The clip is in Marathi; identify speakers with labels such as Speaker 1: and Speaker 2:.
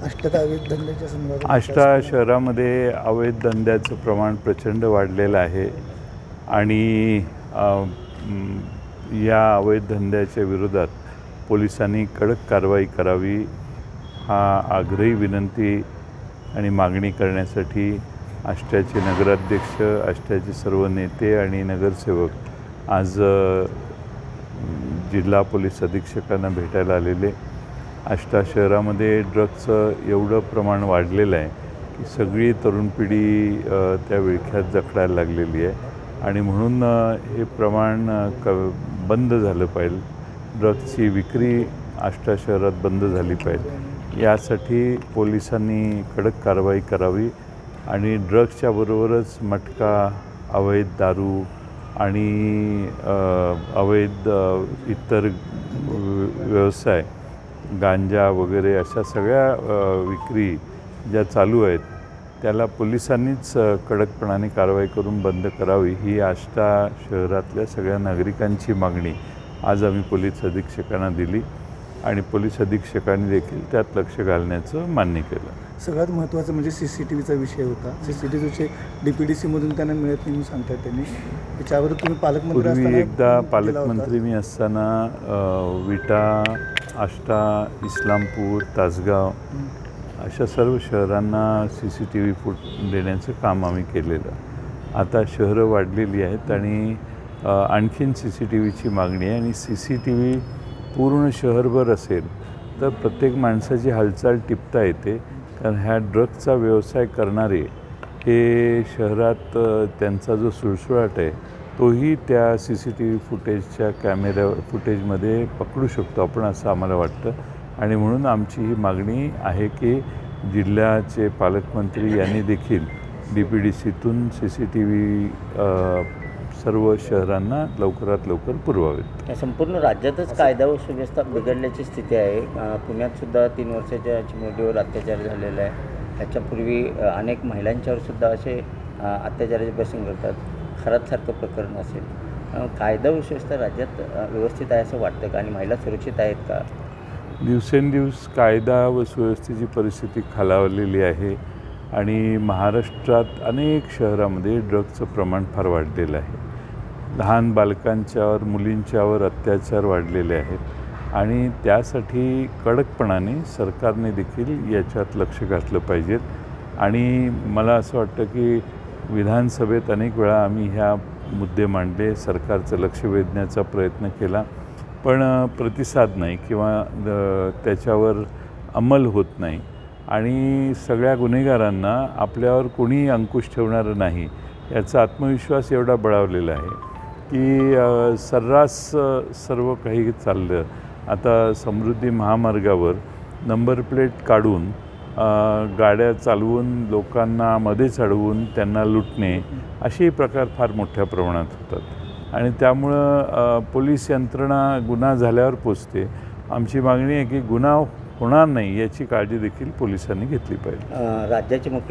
Speaker 1: आष्टात अवैध धंद्याच्या संदर्भात
Speaker 2: आष्टा शहरामध्ये अवैध धंद्याचं प्रमाण प्रचंड वाढलेलं आहे आणि या अवैध धंद्याच्या विरोधात पोलिसांनी कडक कारवाई करावी हा आग्रही विनंती आणि मागणी करण्यासाठी आष्ट्याचे नगराध्यक्ष, आष्ट्याचे सर्व नेते आणि नगरसेवक आज जिल्हा पोलीस अधीक्षकांना भेटायला आलेले. आष्टा शहरामध्ये ड्रग्सचं एवढं प्रमाण वाढलेलं आहे की सगळी तरुण पिढी त्या विळख्यात जखडायला लागलेली आहे आणि म्हणून हे प्रमाण बंद झालं पाहिजे. ड्रग्सची विक्री आष्टा शहरात बंद झाली पाहिजे. यासाठी पोलिसांनी कडक कारवाई करावी आणि ड्रग्सच्या बरोबरच मटका, अवैध दारू आणि अवैध इतर व्यवसाय, गांजा वगैरे अशा सगळ्या विक्री ज्या चालू आहेत त्याला पोलिसांनीच कडकपणाने कारवाई करून बंद करावी ही आष्टा शहरातल्या सगळ्या नागरिकांची मागणी आज आम्ही पोलीस अधीक्षकांना दिली आणि पोलीस अधीक्षकांनी देखील त्यात लक्ष घालण्याचं मान्य केलं.
Speaker 1: सगळ्यात महत्त्वाचं म्हणजे CCTVचा विषय होता. CCTVचे DPDCमधून त्यांना मिळत नाही म्हणून सांगतात त्यांनी. त्याच्यावर तुम्ही पालकमंत्री
Speaker 2: पूर्वी एकदा पालकमंत्री मी असताना विटा, आष्टा, इस्लामपूर, तासगाव अशा सर्व शहरांना CCTV फूट देण्याचं काम आम्ही केलेलं. आता शहरं वाढलेली आहेत आणि आणखीन CCTVची मागणी आहे आणि CCTV पूर्ण शहरभर असेल तर प्रत्येक माणसाची हालचाल टिपता येते. कारण ह्या ड्रग्सचा व्यवसाय करणारे हे शहरात त्यांचा जो सुळसुळाट आहे तोही त्या CCTV फुटेजच्या फुटेजमध्ये पकडू शकतो आपण असं आम्हाला वाटतं आणि म्हणून आमची ही मागणी आहे की जिल्ह्याचे पालकमंत्री यांनी देखील DPDCतून CCTV सर्व शहरांना लवकरात लवकर पुरवावेत.
Speaker 3: संपूर्ण राज्यातच कायदा व सुव्यवस्था बिघडल्याची स्थिती आहे. पुण्यातसुद्धा 3 वर्षाच्या चिमुरडीवर अत्याचार झालेला आहे. ह्याच्यापूर्वी अनेक महिलांच्यावर सुद्धा असे अत्याचाराचे प्रसंग घडतात. खरातसारखं प्रकरण असेल. कायदा व सुव्यवस्था राज्यात व्यवस्थित आहे असं वाटतं का आणि महिला सुरक्षित आहेत का?
Speaker 2: दिवसेंदिवस कायदा व सुव्यवस्थेची परिस्थिती खालावलेली आहे आणि महाराष्ट्रात अनेक शहरामध्ये ड्रग्सचं प्रमाण फार वाढलेलं आहे. लहान बालकांच्यावर, मुलींच्यावर अत्याचार वाढलेले आहेत आणि त्यासाठी कडकपणाने सरकारने देखील याच्यात लक्ष घातलं पाहिजेत. आणि मला असं वाटतं की विधानसभेत अनेक वेळा आम्ही ह्या मुद्दे मांडले, सरकारचं लक्ष वेधण्याचा प्रयत्न केला, पण प्रतिसाद नाही किंवा त्याच्यावर अंमल होत नाही आणि सगळ्या गुन्हेगारांना आपल्यावर कोणीही अंकुश ठेवणारं नाही याचा आत्मविश्वास एवढा बळावलेला आहे की सर्रास सर्व काही चाललं. आता समृद्धी महामार्गावर नंबर प्लेट काढून गाड्या चालवून लोकांना मध्येच अडवून त्यांना लुटणे असेही प्रकार फार मोठ्या प्रमाणात होतात आणि त्यामुळं पोलीस यंत्रणा गुन्हा झाल्यावर पोचते. आमची मागणी आहे की गुन्हा होणार नाही याची काळजी देखील पोलिसांनी घेतली पाहिजे.
Speaker 3: राज्याचे मुख्य